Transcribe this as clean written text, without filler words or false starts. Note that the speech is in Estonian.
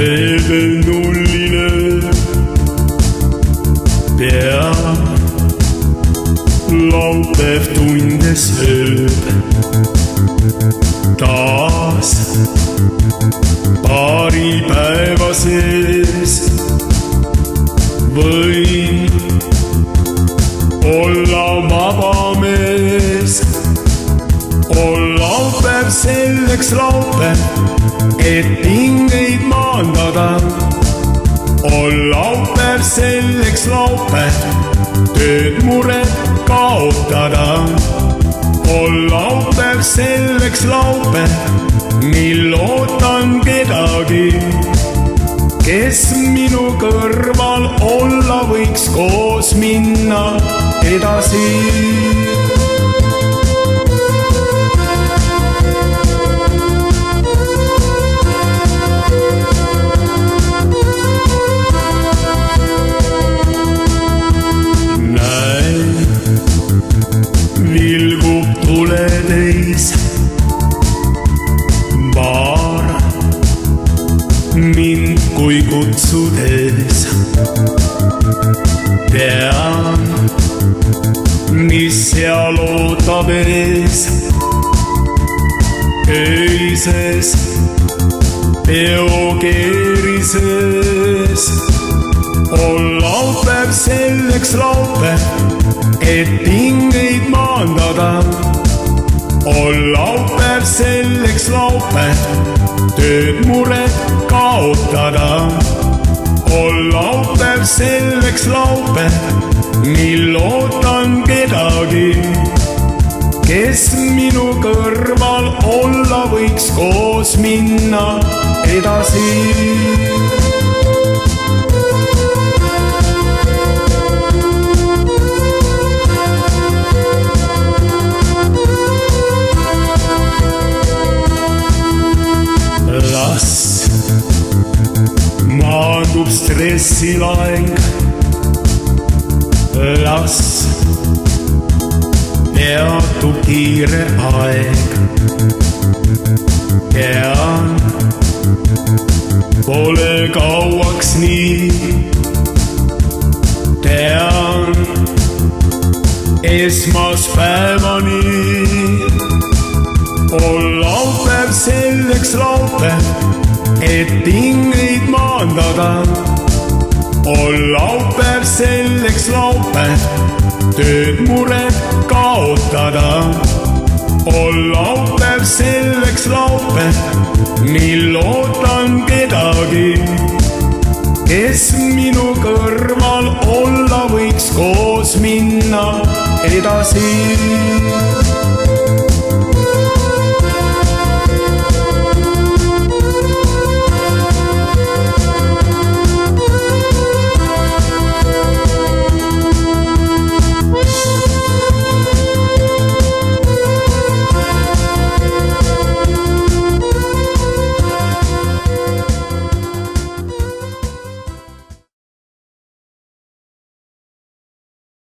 reedel nullile pea. Laupäev tunde sööb taas paari päeva sees. Võin olla vaba mees, on laupäev selleks laupäev, et pingeid maandada. On laupäev selleks laupäev, tööd mured kaotada. On laupäev selleks laupäev, mil ootan kedagi, kes minu kõrval olla võiks koos minna edasi. Vilgub tuletäis baar mind kui kutsudes. Tean, mis seal ootab ees. Öises peokeerises on laupäev selleks laupäev, et pingeid maandada. On laupäev selleks laupäev, tööd mured kaotada. On laupäev selleks laupäev, mil ootan kedagi, kes minu kõrval olla võiks koos minna edasi. Las maandub stressilaeng, las peatub kiire aeg. Tean, pole kauaks nii. Tean, esmaspäevani on laupäev selleks laupäev, et pingeid maandada. On laupäev selleks laupäev, tööd mured kaotada. On laupäev selleks laupäev, mil ootan kedagi, kes minu kõrval olla võiks koos minna edasi.